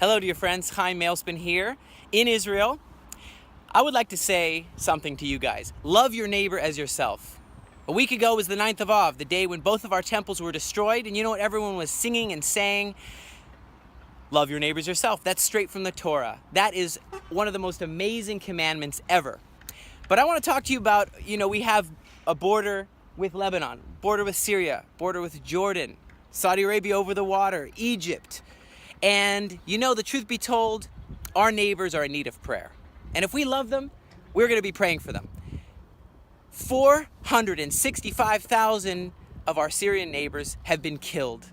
Hello to your friends, Chaim here in Israel. I would like to say something to you guys. Love your neighbor as yourself. A week ago was the 9th of Av, the day when both of our temples were destroyed, and you know what everyone was singing and saying? Love your neighbors yourself. That's straight from the Torah. That is one of the most amazing commandments ever. But I want to talk to you about, we have a border with Lebanon, border with Syria, border with Jordan, Saudi Arabia over the water, Egypt. And the truth be told, our neighbors are in need of prayer. And if we love them, we're going to be praying for them. 465,000 of our Syrian neighbors have been killed.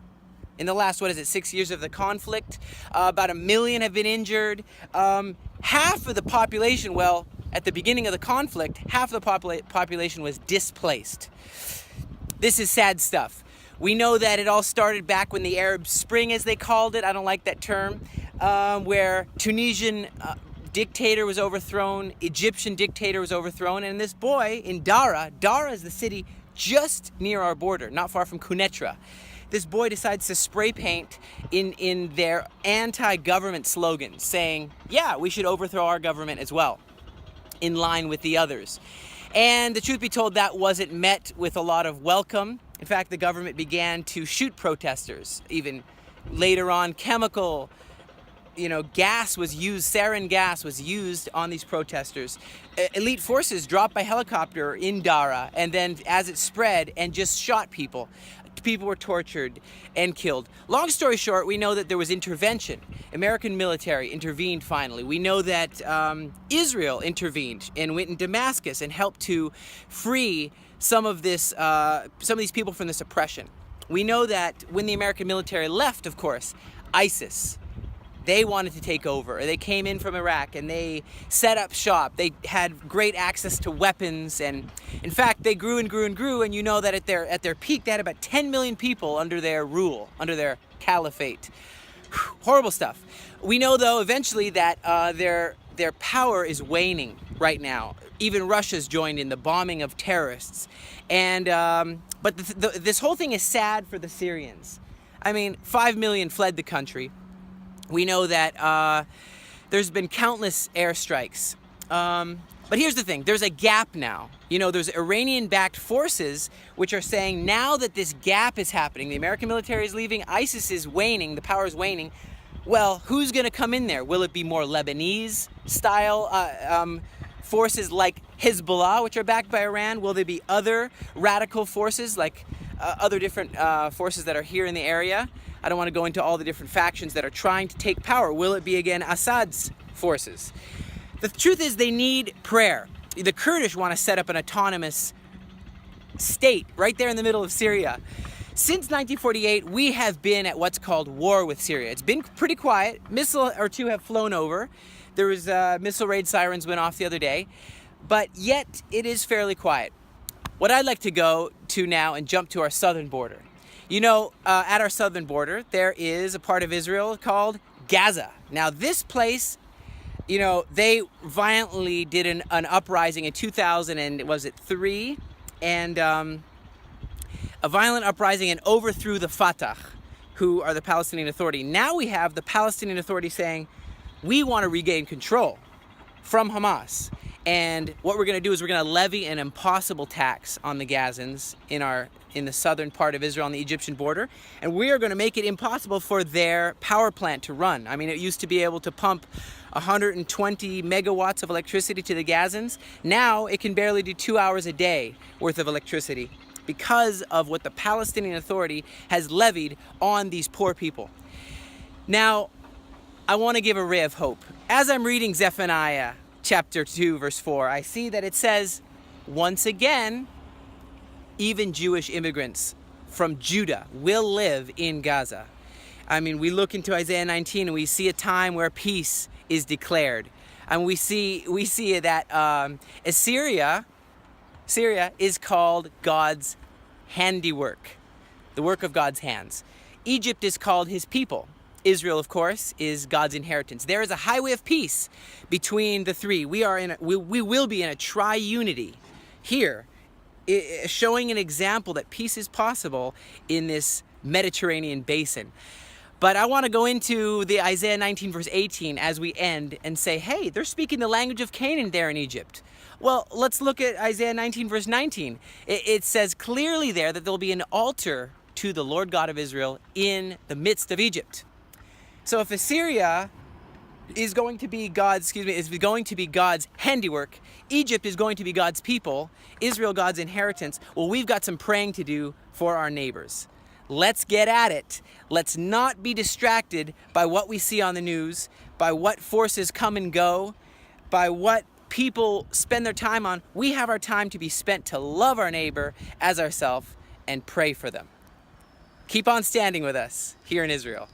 In the last, 6 years of the conflict, about 1 million have been injured. Half of the population, at the beginning of the conflict, half of the population was displaced. This is sad stuff. We know that it all started back when the Arab Spring, as they called it, I don't like that term, where Tunisian dictator was overthrown, Egyptian dictator was overthrown, and this boy in Dara is the city just near our border, not far from Quneitra. This boy decides to spray paint in their anti-government slogan, saying, yeah, we should overthrow our government as well, in line with the others. And the truth be told, that wasn't met with a lot of welcome. In fact, the government began to shoot protesters. Even later on, chemical, gas was used, sarin gas was used on these protesters. Elite forces dropped by helicopter in Dara, and then as it spread and just shot people. People were tortured and killed. Long story short, we know that there was intervention. American military intervened finally. We know that Israel intervened and went in Damascus and helped to free some of these people from this oppression. We know that when the American military left, of course, ISIS, they wanted to take over. They came in from Iraq and they set up shop. They had great access to weapons, and in fact, they grew and grew and grew. And you know that at their peak, they had about 10 million people under their rule, under their caliphate. Horrible stuff. We know, though, eventually that their power is waning right now. Even Russia's joined in the bombing of terrorists, and but this whole thing is sad for the Syrians. 5 million fled the country. We know that there's been countless airstrikes. But here's the thing. There's a gap now. There's Iranian-backed forces which are saying now that this gap is happening, the American military is leaving, ISIS is waning, the power is waning. Well, who's going to come in there? Will it be more Lebanese-style forces like Hezbollah, which are backed by Iran? Will there be other radical forces like other different forces that are here in the area? I don't want to go into all the different factions that are trying to take power. Will it be, again, Assad's forces? The truth is they need prayer. The Kurdish want to set up an autonomous state right there in the middle of Syria. Since 1948, we have been at what's called war with Syria. It's been pretty quiet. Missile or two have flown over. There was missile raid sirens went off the other day. But yet, it is fairly quiet. What I'd like to go to now and jump to our southern border. At our southern border, there is a part of Israel called Gaza. Now, this place, they violently did an uprising in 2003, and a violent uprising and overthrew the Fatah, who are the Palestinian Authority. Now we have the Palestinian Authority saying, we want to regain control from Hamas. And what we're going to do is we're going to levy an impossible tax on the Gazans in the southern part of Israel on the Egyptian border. And we are going to make it impossible for their power plant to run. It used to be able to pump 120 megawatts of electricity to the Gazans. Now it can barely do 2 hours a day worth of electricity because of what the Palestinian Authority has levied on these poor people. Now, I want to give a ray of hope. As I'm reading Zephaniah chapter 2, verse 4, I see that it says, once again, even Jewish immigrants from Judah will live in Gaza. We look into Isaiah 19 and we see a time where peace is declared. And we see that Syria is called God's handiwork, the work of God's hands. Egypt is called his people. Israel, of course, is God's inheritance. There is a highway of peace between the three. We will be in a triunity here, showing an example that peace is possible in this Mediterranean basin. But I want to go into the Isaiah 19 verse 18 as we end and say, hey, they're speaking the language of Canaan there in Egypt. Well, let's look at Isaiah 19 verse 19. It says clearly there that there'll be an altar to the Lord God of Israel in the midst of Egypt. So if Assyria is going to be God's handiwork, Egypt is going to be God's people, Israel God's inheritance, well, we've got some praying to do for our neighbors. Let's get at it. Let's not be distracted by what we see on the news, by what forces come and go, by what people spend their time on. We have our time to be spent to love our neighbor as ourselves and pray for them. Keep on standing with us here in Israel.